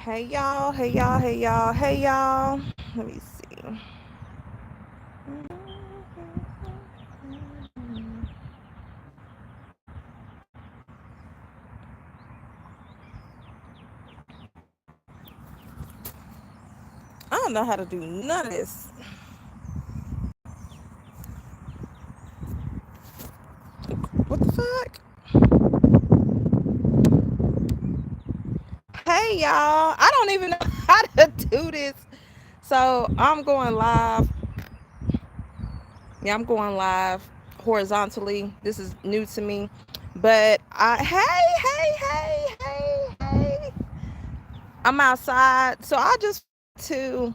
Hey y'all, hey y'all, hey y'all, hey y'all. Let me see. I don't know how to do none of this. What the fuck? Hey y'all. I don't even know how to do this. So I'm going live. Yeah, I'm going live horizontally. This is new to me. But hey. I'm outside. So I just to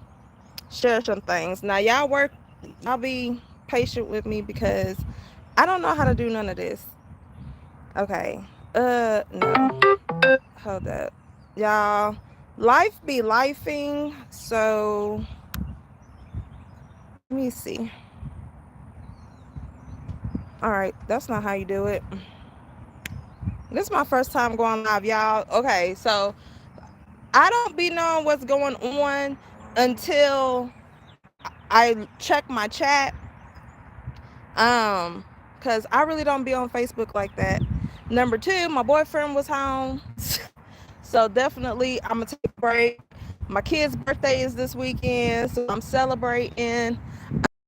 share some things. Now y'all be patient with me because I don't know how to do none of this. Okay. No. Hold up. Y'all, life be lifing. So let me see. All right, that's not how you do it. This is my first time going live, y'all. Okay, so I don't be knowing what's going on until I check my chat. Because I really don't be on Facebook like that. Number two, my boyfriend was home. So definitely I'm gonna take a break. My kid's birthday is this weekend, so I'm celebrating.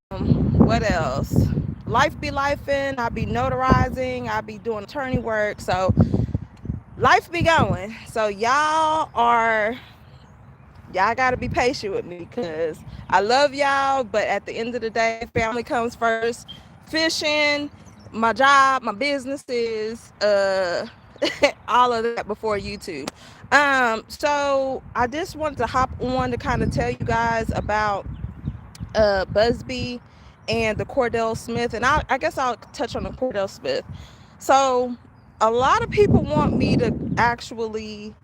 What else? Life be lifing. I be notarizing. I be doing attorney work. So life be going. So y'all gotta be patient with me because I love y'all, but at the end of the day, family comes first. Fishing, my job, my businesses, all of that before YouTube. So I just wanted to hop on to kind of tell you guys about Buzbee and the Cordello Smith, and I guess I'll touch on the Cordello Smith. So a lot of people want me to actually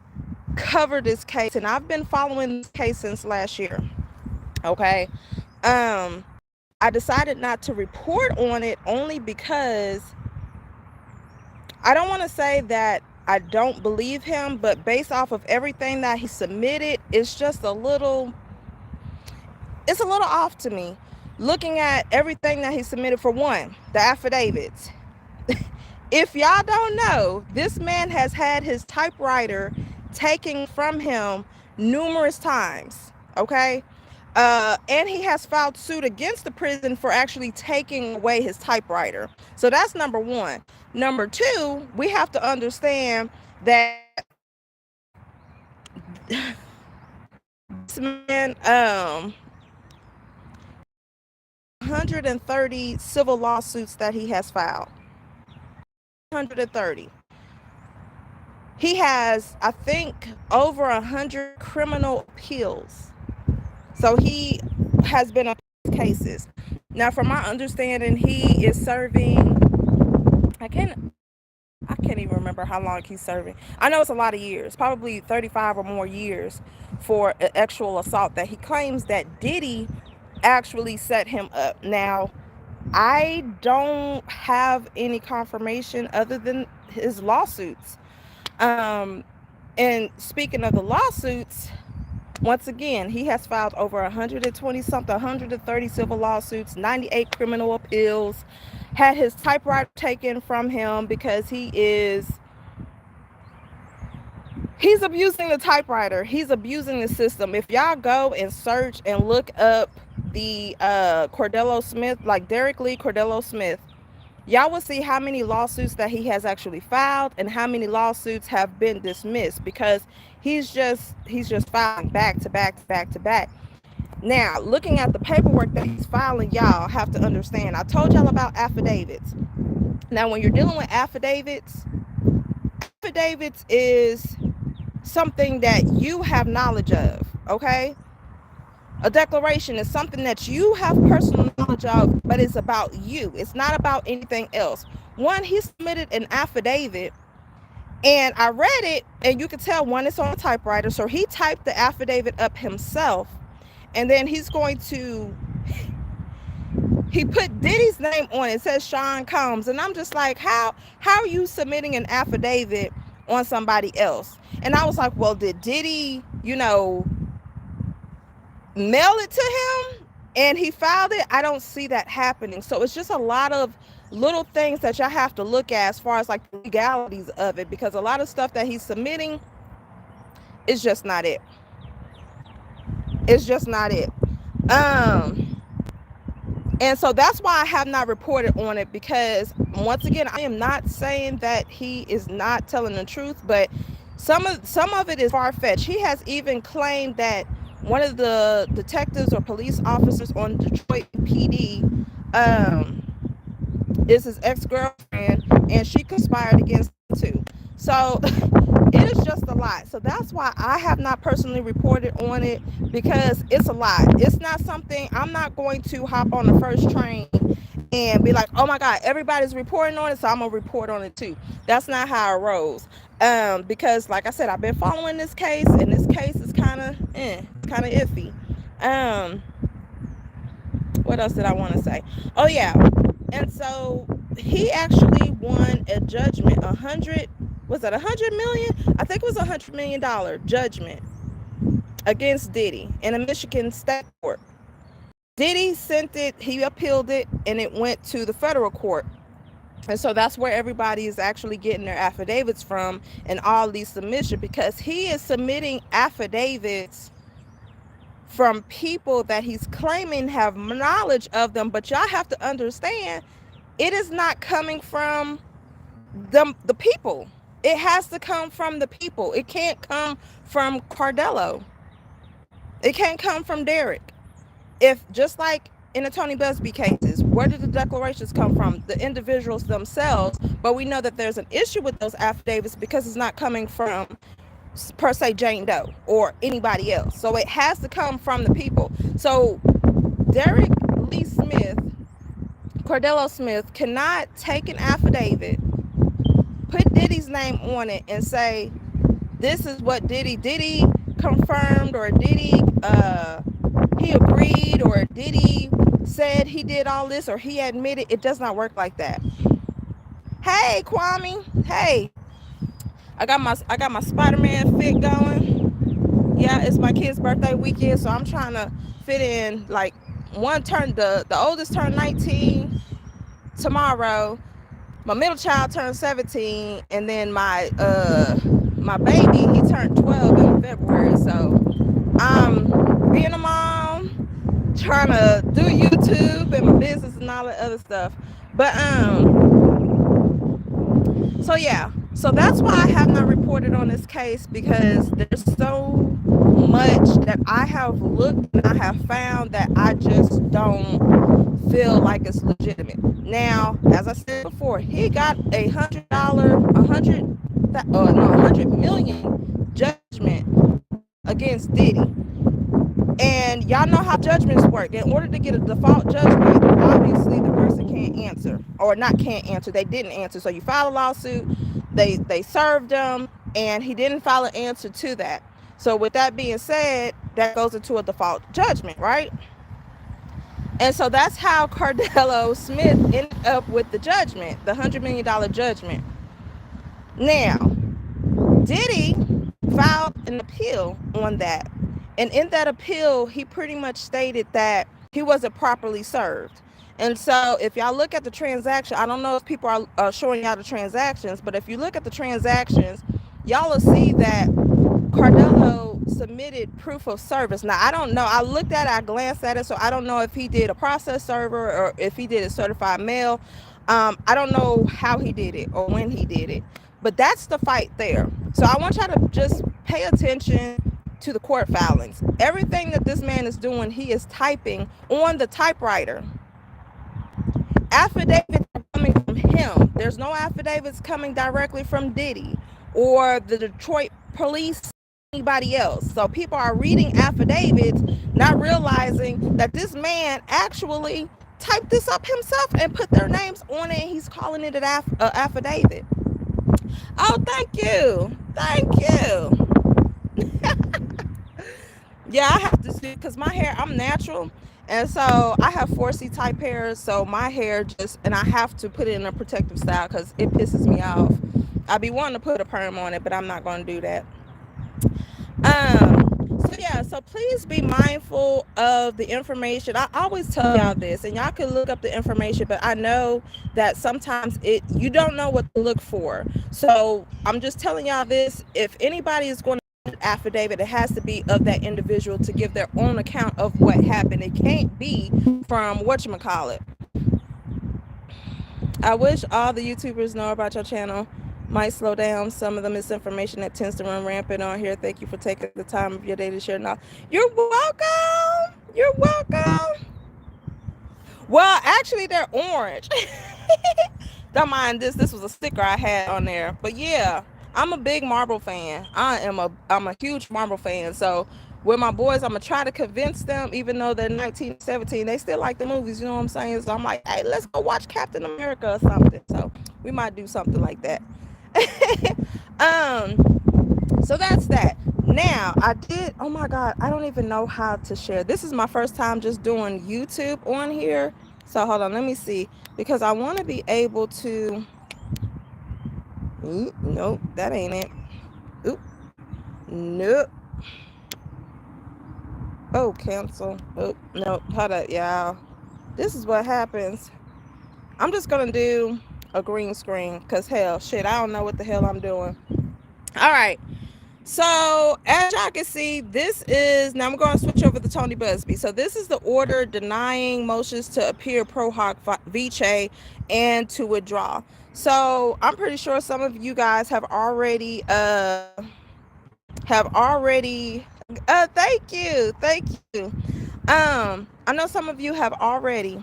cover this case, and I've been following this case since last year. Okay. Um, I decided not to report on it only because I don't want to say that I don't believe him, but based off of everything that he submitted, it's a little off to me. Looking at everything that he submitted, for one, the affidavits. If y'all don't know, this man has had his typewriter taken from him numerous times. Okay. And he has filed suit against the prison for actually taking away his typewriter. So that's number one. Number two, we have to understand that this man 130 civil lawsuits that he has filed. 130. He has, I think, over 100 criminal appeals. So he has been on cases. Now, from my understanding, he is serving. I can't even remember how long he's serving. I know it's a lot of years, probably 35 or more years for an actual assault that he claims that Diddy actually set him up. Now, I don't have any confirmation other than his lawsuits. Um, and speaking of the lawsuits, once again, he has filed over 120 something, 130 civil lawsuits, 98 criminal appeals, had his typewriter taken from him because he's abusing the typewriter. He's abusing the system. If y'all go and search and look up the Cordello Smith, like Derrick Lee Cordello Smith, y'all will see how many lawsuits that he has actually filed and how many lawsuits have been dismissed because he's just filing back to back to back to back. Now, looking at the paperwork that he's filing, y'all have to understand. I told y'all about affidavits. Now, when you're dealing with affidavits is something that you have knowledge of, okay? A declaration is something that you have personal knowledge of, but it's about you. It's not about anything else. One, he submitted an affidavit, and I read it, and you could tell one, it's on a typewriter. So he typed the affidavit up himself, and then he put Diddy's name on it. It says Sean Combs, and I'm just like, how are you submitting an affidavit on somebody else? And I was like, well, did Diddy you know, mail it to him and he filed it, I don't see that happening. So it's just a lot of little things that y'all have to look at as far as like the legalities of it, because a lot of stuff that he's submitting is just not it. It's just not it. And so that's why I have not reported on it, because once again, I am not saying that he is not telling the truth, but some of it is far-fetched. He has even claimed that one of the detectives or police officers on Detroit PD is his ex-girlfriend, and she conspired against him too. So it is just a lot. So that's why I have not personally reported on it, because it's a lot. It's not something, I'm not going to hop on the first train and be like, oh my God, everybody's reporting on it, so I'm gonna report on it too. That's not how it rolls. Because like I said, I've been following this case, and this case is kind of iffy. What else did I want to say? Oh yeah, and so he actually won a judgment, was that $100 million? I think it was $100 million judgment against Diddy in a Michigan state court. Diddy sent it, he appealed it, and it went to the federal court. And so that's where everybody is actually getting their affidavits from and all these submissions, because he is submitting affidavits from people that he's claiming have knowledge of them. But y'all have to understand, it is not coming from the people. It has to come from the people. It can't come from Cardello. It can't come from Derrick. If just like in the Tony Busby cases, where did the declarations come from? The individuals themselves. But we know that there's an issue with those affidavits because it's not coming from, per se, Jane Doe or anybody else. So it has to come from the people. So Derrick Lee Smith, Cordello Smith, cannot take an affidavit, put Diddy's name on it, and say, this is what Diddy confirmed, or Diddy he agreed, or Diddy said he did all this, or he admitted. It does not work like that. Hey Kwame, hey, I got my Spider-Man fit going. Yeah, it's my kid's birthday weekend, so I'm trying to fit in, like, the oldest turned 19 tomorrow, my middle child turned 17, and then my baby, he turned 12 in February. So I'm being a mom, trying to do YouTube and my business and all that other stuff. But so yeah, so that's why I have not reported on this case, because there's so much that I have looked and I have found that I just don't feel like it's legitimate. Now, as I said before, he got a $100 million judgment against Diddy. And y'all know how judgments work. In order to get a default judgment, obviously the person can't answer, or not can't answer, they didn't answer. So you file a lawsuit, they served him, and he didn't file an answer to that. So with that being said, that goes into a default judgment, right? And so that's how Cardello-Smith ended up with the judgment, the $100 million judgment. Now, Diddy filed an appeal on that. And in that appeal, he pretty much stated that he wasn't properly served. And so if y'all look at the transaction, I don't know if people are showing y'all the transactions, but if you look at the transactions, y'all will see that Cardello submitted proof of service. Now, I don't know. I looked at it, I glanced at it, so I don't know if he did a process server or if he did a certified mail. I don't know how he did it or when he did it, but that's the fight there. So I want y'all to just pay attention to the court filings. Everything that this man is doing, he is typing on the typewriter. Affidavits are coming from him. There's no affidavits coming directly from Diddy or the Detroit police, anybody else. So people are reading affidavits, not realizing that this man actually typed this up himself and put their names on it, and he's calling it an affidavit. Oh, thank you. Yeah, I have to see, because my hair, I'm natural, and so I have 4C type hair, so my hair just, and I have to put it in a protective style because it pisses me off. I be wanting to put a perm on it, but I'm not going to do that. So please be mindful of the information. I always tell y'all this, and y'all can look up the information, but I know that sometimes you don't know what to look for. So I'm just telling y'all this. If anybody is going to affidavit, it has to be of that individual to give their own account of what happened. It can't be from whatchamacallit. I wish all the YouTubers know about your channel. Might slow down some of the misinformation that tends to run rampant on here. Thank you for taking the time of your day to share. Now, you're welcome. You're welcome. Well, actually, they're orange. Don't mind this. This was a sticker I had on there. But yeah, I'm a big Marvel fan. I'm a huge Marvel fan. So with my boys, I'm gonna try to convince them, even though they're 19, 17, they still like the movies. You know what I'm saying? So I'm like, hey, let's go watch Captain America or something. So we might do something like that. So that's that. Now I did, oh my god, I don't even know how to share. This is my first time just doing YouTube on here. So hold on, let me see, because I want to be able to, nope, that ain't it. Oop, nope. Oh, cancel. Oh, nope, hold up, y'all. This is what happens. I'm just gonna do a green screen, because hell, shit, I don't know what the hell I'm doing. All right. So as y'all can see, this is, now I'm going to switch over to Tony Busby. So this is the order denying motions to appear pro hoc vice and to withdraw. So I'm pretty sure some of you guys have already thank you. I know some of you have already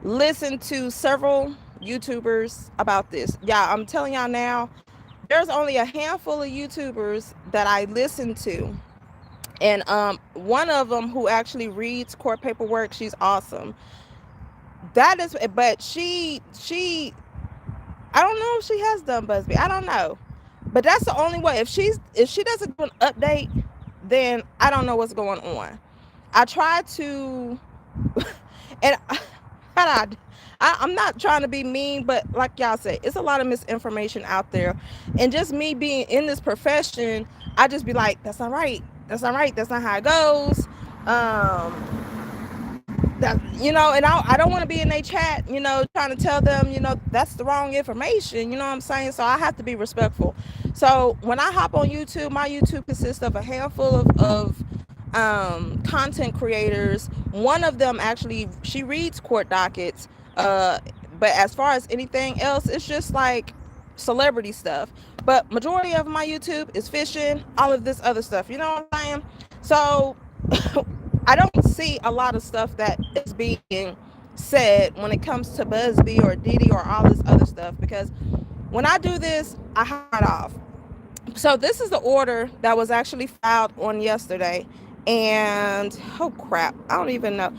listened to several YouTubers about this. Yeah, I'm telling y'all now, there's only a handful of YouTubers that I listen to, and one of them who actually reads court paperwork, she's awesome. That is, but she I don't know if she has done Buzby, I don't know, but that's the only way. If she doesn't do an update, then I don't know what's going on. I try to and I'm not trying to be mean, but like y'all say, it's a lot of misinformation out there. And just me being in this profession, I just be like, that's not right. That's not right. That's not how it goes. That, you know, and I don't want to be in a chat, you know, trying to tell them, you know, that's the wrong information. You know what I'm saying? So I have to be respectful. So when I hop on YouTube, my YouTube consists of a handful of content creators. One of them actually, she reads court dockets, but as far as anything else, it's just like celebrity stuff. But majority of my YouTube is fishing, all of this other stuff, you know what I'm saying? So I don't see a lot of stuff that is being said when it comes to Buzbee or Diddy or all this other stuff, because when I do this, I hide off. So this is the order that was actually filed on yesterday. And oh crap, I don't even know.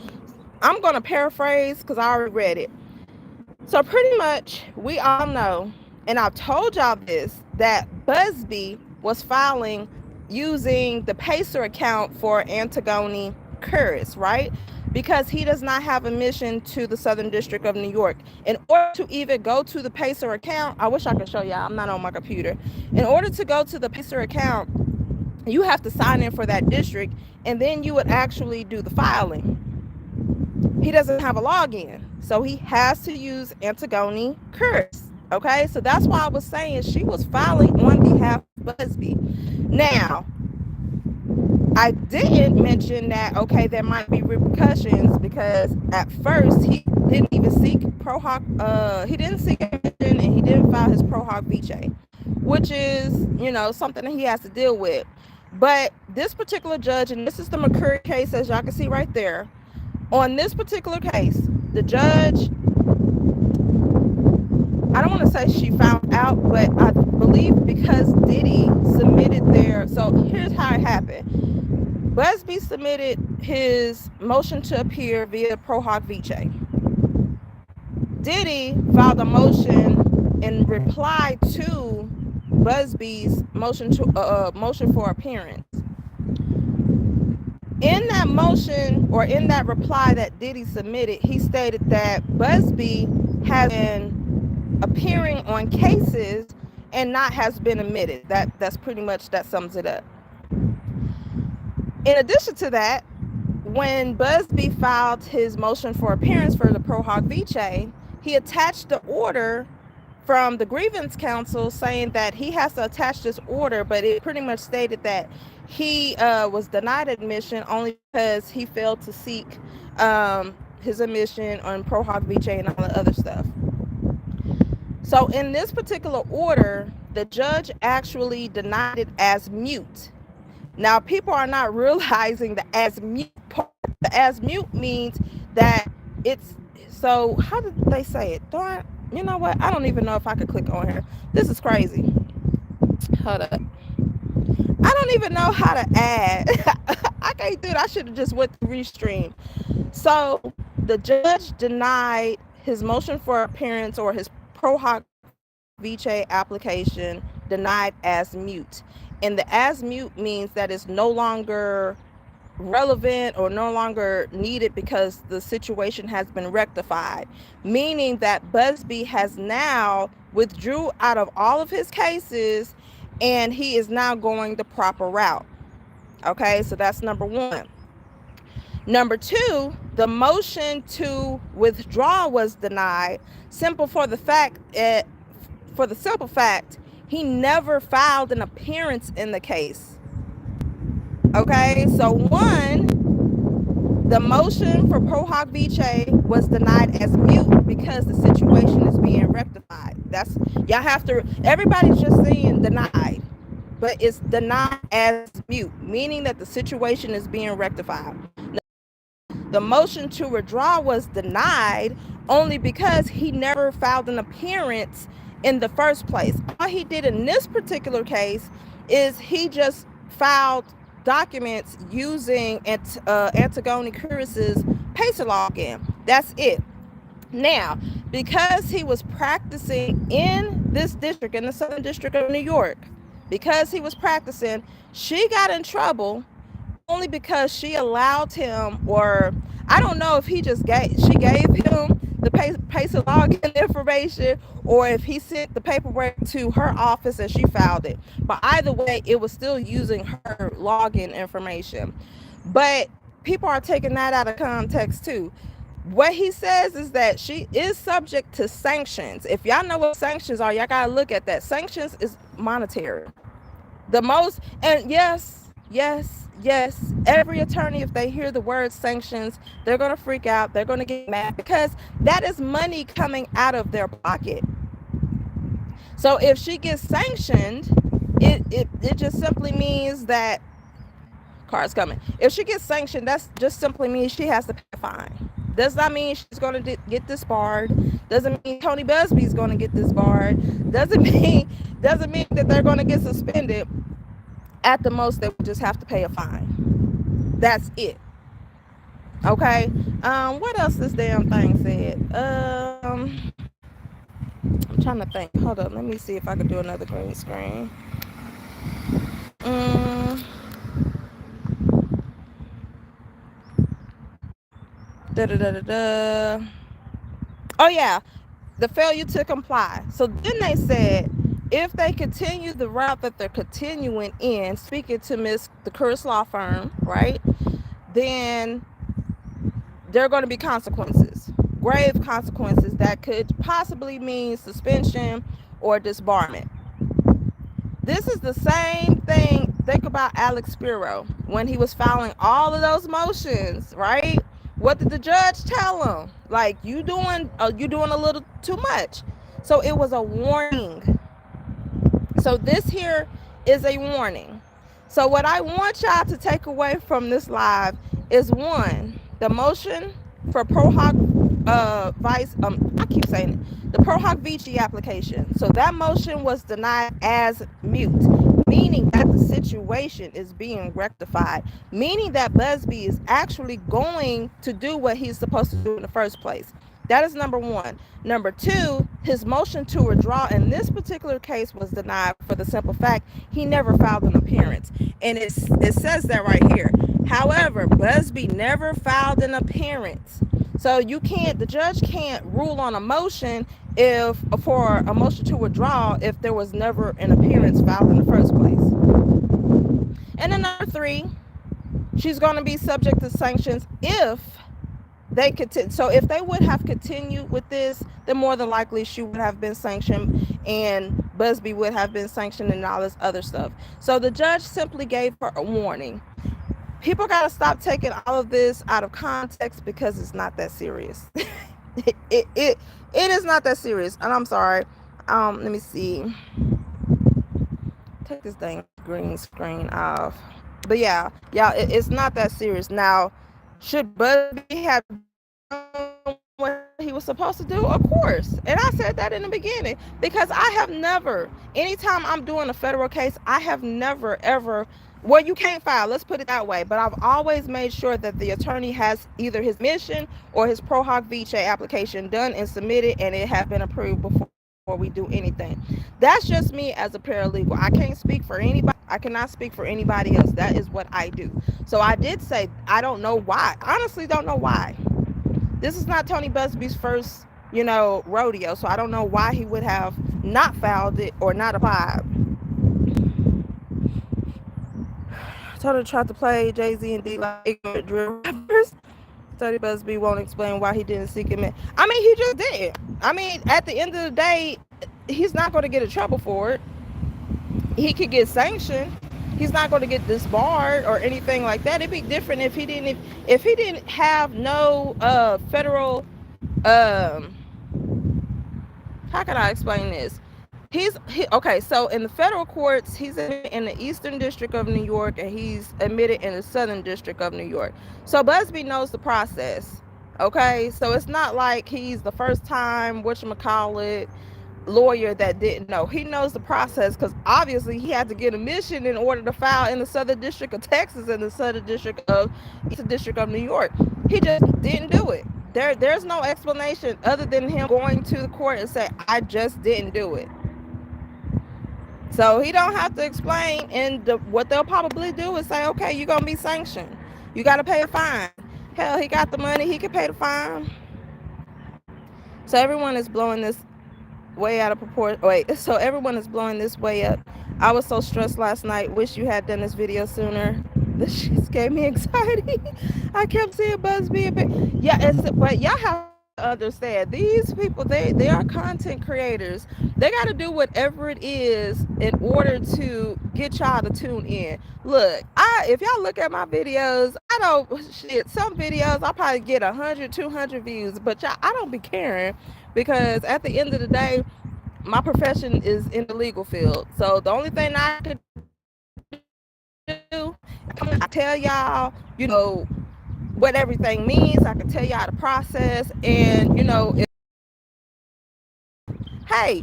I'm going to paraphrase because I already read it. So pretty much we all know, and I've told y'all this, that Busby was filing using the Pacer account for Antigone Curtis, right? Because he does not have a mission to the Southern District of New York. In order to even go to the Pacer account, I wish I could show y'all, I'm not on my computer. In order to go to the Pacer account, you have to sign in for that district, and then you would actually do the filing. He doesn't have a login, so he has to use Antigone Curtis. Okay, so that's why I was saying she was filing on behalf of Busby. Now, I didn't mention that, okay, there might be repercussions, because at first he didn't even seek pro hoc, he didn't seek admission, and he didn't file his pro hoc vice, which is, you know, something that he has to deal with. But this particular judge, and this is the McCurry case, as y'all can see right there, on this particular case, the judge, I don't want to say she found out, but I believe because Diddy submitted their, so here's how it happened. Busby submitted his motion to appear via pro hoc vice. Diddy filed a motion in reply to Busby's motion for appearance. In that motion, or in that reply that Diddy submitted, he stated that Busby has been appearing on cases and has been admitted. That's pretty much, that sums it up. In addition to that, when Buzbee filed his motion for appearance for the Pro Hoc Vice, he attached the order from the grievance council saying that he has to attach this order, but it pretty much stated that he was denied admission only because he failed to seek his admission on Pro Hoc Vice and all the other stuff. So in this particular order, the judge actually denied it as mute. Now, people are not realizing the as mute part. The as mute means that it's, so how did they say it? You know what? I don't even know if I could click on here. This is crazy. Hold up. I don't even know how to add. I can't do it. I should have just went to Restream. So the judge denied his motion for appearance or his Pro Hoc Vice application denied as mute. And the as mute means that it's no longer relevant or no longer needed because the situation has been rectified, meaning that Busby has now withdrew out of all of his cases and he is now going the proper route. Okay, so that's number one. Number two, the motion to withdraw was denied for the simple fact he never filed an appearance in the case. Okay, so one, the motion for Pro Hoc Vice was denied as mute because the situation is being rectified. That's, y'all have to, everybody's just saying denied, but it's denied as mute, meaning that the situation is being rectified. The motion to withdraw was denied only because he never filed an appearance in the first place. All he did in this particular case is he just filed documents using Antigone Curtis's PACER login. That's it. Now, because he was practicing in this district, in the Southern District of New York, because he was practicing, she got in trouble only because she allowed him, or I don't know if she gave him the PACER login information, or if he sent the paperwork to her office and she filed it. But either way, it was still using her login information. But people are taking that out of context too. What he says is that she is subject to sanctions. If y'all know what sanctions are, y'all gotta look at that. Sanctions is monetary. The most, and yes, every attorney, if they hear the word sanctions, they're going to freak out. They're going to get mad because that is money coming out of their pocket. So if she gets sanctioned, it just simply means that car's coming. If she gets sanctioned, that's just simply means she has to pay a fine. Does not mean she's going to get disbarred. Doesn't mean Tony Busby is going to get disbarred. Doesn't mean that they're going to get suspended. At the most, they would just have to pay a fine. That's it. Okay. What else this damn thing said? I'm trying to think. Hold up. Let me see if I can do another green screen. Oh yeah, the failure to comply. So then they said, if they continue the route that they're continuing in, speaking to the Curtis law firm, right, then there are going to be consequences, grave consequences that could possibly mean suspension or disbarment. This is the same thing. Think about Alex Spiro when he was filing all of those motions, right? What did the judge tell him? Like, you doing a little too much. So it was a warning. So this here is a warning. So what I want y'all to take away from this live is, one, the motion for Pro Hoc Vice, I keep saying it, the Pro Hoc Vice application. So that motion was denied as mute, meaning that the situation is being rectified, meaning that Busby is actually going to do what he's supposed to do in the first place. That is number one. Number two, his motion to withdraw in this particular case was denied for the simple fact he never filed an appearance. And it says that right here. However, Busby never filed an appearance. So the judge can't rule on a motion for a motion to withdraw if there was never an appearance filed in the first place. And then number three, she's going to be subject to sanctions if they continue. So if they would have continued with this, then more than likely she would have been sanctioned, and Busby would have been sanctioned and all this other stuff. So the judge simply gave her a warning. People got to stop taking all of this out of context because it's not that serious. it is not that serious. And I'm sorry. Let me see. Take this dang green screen off. But yeah, it's not that serious. Now, should Busby have done what he was supposed to do? Of course. And I said that in the beginning, because I have never, anytime I'm doing a federal case, I have never, ever, well, you can't file, let's put it that way, but I've always made sure that the attorney has either his mission or his pro hoc vice application done and submitted, and it has been approved before we do anything. That's just me as a paralegal. I can't speak for anybody. I cannot speak for anybody else. That is what I do. So I did say, I don't know why. Honestly, don't know why. This is not Tony Busby's first, rodeo. So I don't know why he would have not filed it or not applied. Tony tried to play Jay-Z and D like ignorant drill rappers. Tony Busby won't explain why he didn't seek him in. I mean, he just did. I mean, at the end of the day, he's not going to get in trouble for it. He could get sanctioned. He's not going to get disbarred or anything like that. It'd be different if he didn't have no federal. How can I explain this? Okay, so in the federal courts, he's in the Eastern District of New York, and he's admitted in the Southern District of New York. So Busby knows the process. Okay, so it's not like he's the first time whatchamacallit lawyer that didn't know. He knows the process, because obviously he had to get a mission in order to file in the Southern District of Texas and the Southern District of Eastern District of New York. He just didn't do it. There's no explanation other than him going to the court and say, I just didn't do it. So he don't have to explain, and what they'll probably do is say, okay, you're going to be sanctioned. You got to pay a fine. Hell, he got the money. He can pay the fine. So everyone is blowing this way out of proportion. So everyone is blowing this way up. I was so stressed last night. Wish you had done this video sooner. This shit gave me anxiety. I kept seeing Buzbee. But y'all have to understand, these people, they are content creators. They got to do whatever it is in order to get y'all to tune in. Look, if y'all look at my videos, some videos I probably get 100, 200 views, but y'all, I don't be caring, because at the end of the day, my profession is in the legal field. So the only thing I could do, I tell y'all, what everything means. I can tell y'all the process, and hey,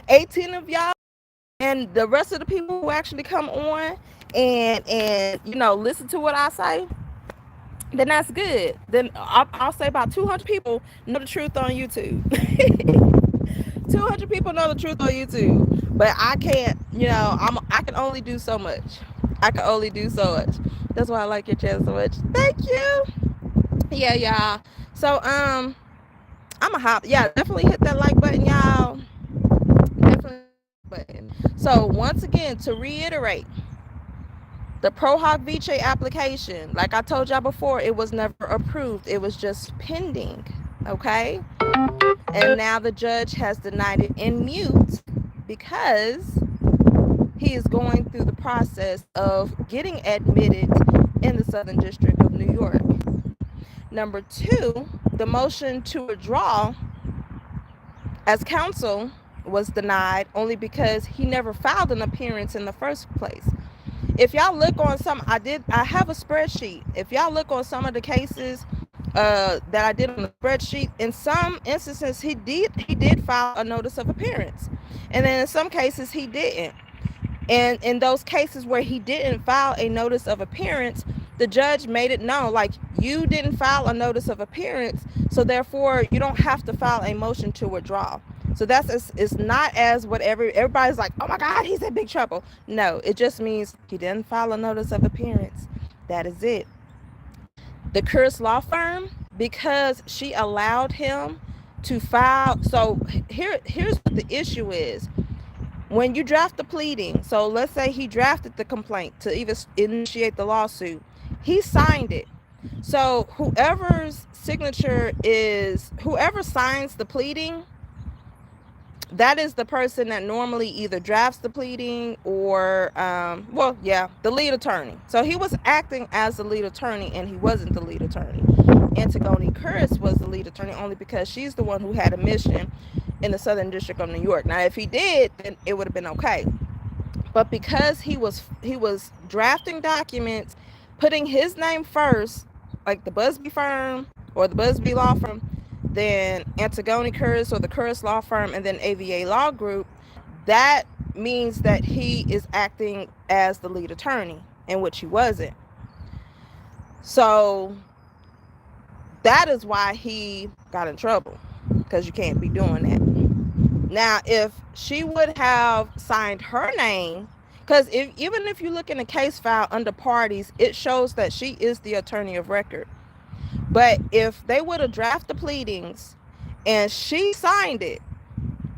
18 of y'all and the rest of the people who actually come on and listen to what I say, then that's good. Then I'll say about 200 people know the truth on YouTube. 200 people know the truth on YouTube, but I can't, I can only do so much. That's why I like your channel so much. Thank you. Yeah, y'all. So I'm a definitely hit that like button, y'all. Definitely button. So once again, to reiterate, the Pro Hoc Vice application, like I told y'all before, it was never approved. It was just pending. Okay? And now the judge has denied it in mute because he is going through the process of getting admitted in the Southern District of New York. Number two, the motion to withdraw as counsel was denied only because he never filed an appearance in the first place. If y'all look on I have a spreadsheet. If y'all look on some of the cases that I did on the spreadsheet, in some instances he did file a notice of appearance, and then in some cases he didn't. And in those cases where he didn't file a notice of appearance, the judge made it known, like, you didn't file a notice of appearance, so therefore you don't have to file a motion to withdraw. So it's not as what everybody's like, oh my God, he's in big trouble. No, it just means he didn't file a notice of appearance. That is it. The Kurtz law firm, because she allowed him to file. So here's what the issue is. When you draft the pleading, so let's say he drafted the complaint to even initiate the lawsuit, he signed it. So whoever's signature is, whoever signs the pleading, that is the person that normally either drafts the pleading or, the lead attorney. So he was acting as the lead attorney, and he wasn't the lead attorney. Antigone Curtis was the lead attorney only because she's the one who had a mission in the Southern District of New York. Now, if he did, then it would have been okay. But because he was drafting documents, putting his name first, like the Busby firm or the Buzbee law firm, then Antigone Curtis or the Curtis law firm, and then AVA Law Group, that means that he is acting as the lead attorney, in which he wasn't. So that is why he got in trouble, because you can't be doing that. Now, if she would have signed her name, because even if you look in the case file under parties, it shows that she is the attorney of record. But if they would have drafted the pleadings and she signed it,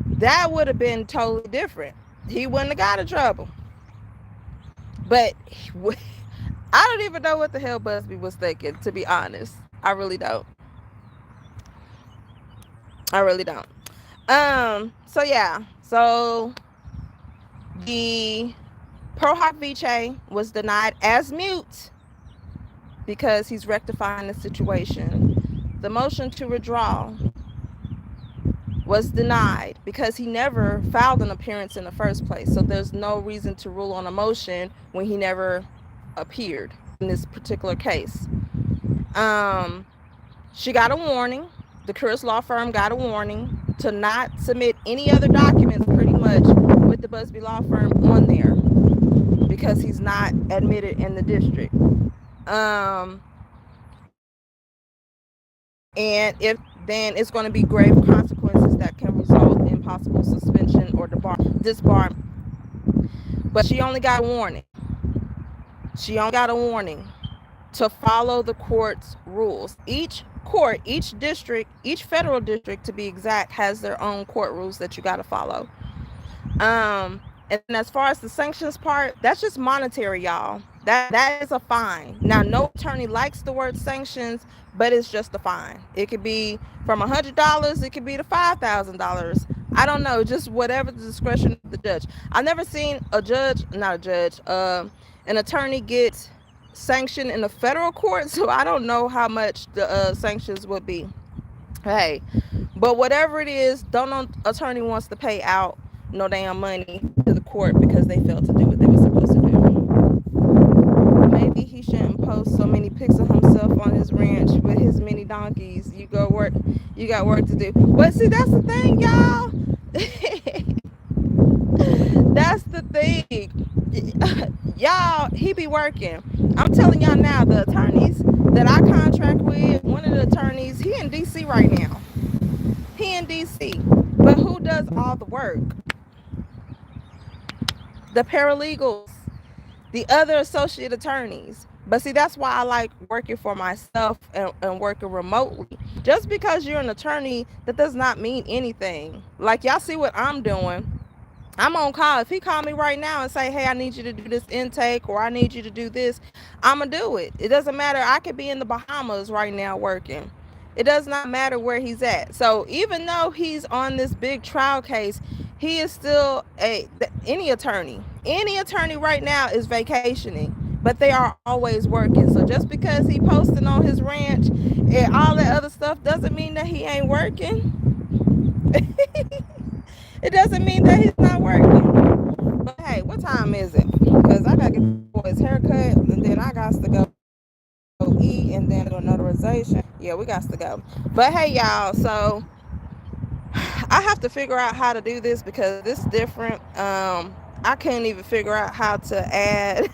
that would have been totally different. He wouldn't have got in trouble. But I don't even know what the hell Busby was thinking, to be honest. I really don't. So yeah. So the Pro Hoc Vice was denied as mute because he's rectifying the situation. The motion to withdraw was denied because he never filed an appearance in the first place. So there's no reason to rule on a motion when he never appeared in this particular case. She got a warning. The Curtis law firm got a warning to not submit any other documents pretty much with the Busby law firm on there because he's not admitted in the district. And if then it's going to be grave consequences that can result in possible suspension or disbarment. But she only got a warning. She only got a warning to follow the court's rules. Each court, each district, each federal district to be exact, has their own court rules that you got to follow. And as far as the sanctions part, that's just monetary, y'all. That is a fine. Now, no attorney likes the word sanctions, but it's just a fine. It could be from $100, it could be to $5,000. I don't know, just whatever the discretion of the judge. I've never seen an attorney get sanctioned in the federal court, so I don't know how much the sanctions would be. Hey, but whatever it is, no attorney wants to pay out no damn money to the court because they failed to do what they were supposed to do. Maybe he shouldn't post so many pics of himself on his ranch with his many donkeys. You got work to do. But see, that's the thing, y'all. That's the thing. Y'all, he be working. I'm telling y'all now, the attorneys that I contract with, one of the attorneys, he in DC right now. He in DC. But who does all the work? The paralegals, the other associate attorneys. But see, that's why I like working for myself and working remotely. Just because you're an attorney, that does not mean anything. Like, y'all see what I'm doing. I'm on call. If he call me right now and say, hey, I need you to do this intake or I need you to do this, I'm going to do it. It doesn't matter. I could be in the Bahamas right now working. It does not matter where he's at. So even though he's on this big trial case, he is still any attorney right now is vacationing, but they are always working. So just because he posting on his ranch and all that other stuff doesn't mean that he ain't working. It doesn't mean that he's not working. But hey, what time is it? Because I gotta get the boy's haircut and then I got to go eat and then go notarization. Yeah, we got to go. But hey, y'all, so I have to figure out how to do this because this is different. I couldn't even figure out how to add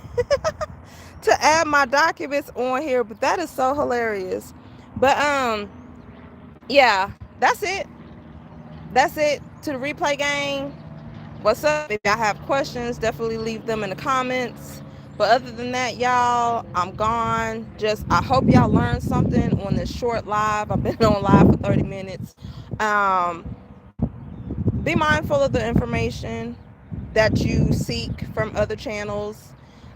my documents on here, but that is so hilarious. But yeah, that's it to the replay gang. What's up? If y'all have questions, definitely leave them in the comments. But other than that, y'all, I'm gone. I hope y'all learned something on this short live. I've been on live for 30 minutes. Be mindful of the information. that you seek from other channels.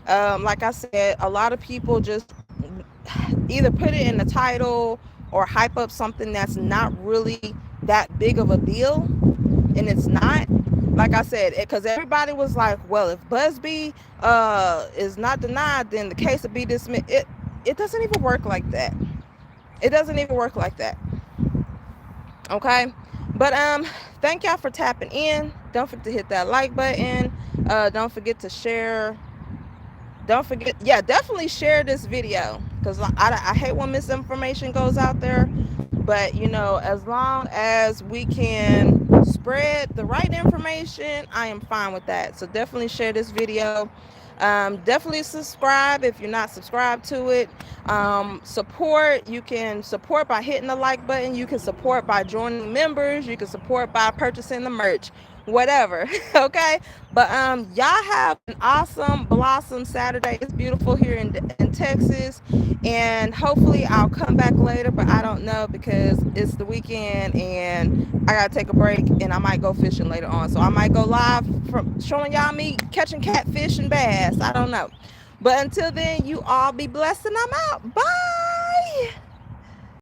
Like I said, a lot of people just either put it in the title or hype up something that's not really that big of a deal, and it's not. Like I said, because everybody was like, well, if Busby is not denied, then the case will be dismissed. It doesn't even work like that. It doesn't even work like that. Okay. But thank y'all for tapping in. Don't forget to hit that like button. Don't forget to share. Don't forget, yeah, definitely share this video, because I hate when misinformation goes out there. But you know, as long as we can spread the right information, I am fine with that. So definitely share this video. Definitely subscribe if you're not subscribed to it. Support, you can support by hitting the like button, you can support by joining members, you can support by purchasing the merch, whatever. Okay. But y'all have an awesome blossom Saturday. It's beautiful here in Texas, and hopefully I'll come back later, but I don't know, because it's the weekend and I gotta take a break, and I might go fishing later on. So I might go live from showing y'all me catching catfish and bass. I don't know. But until then, you all be blessed, and I'm out. Bye.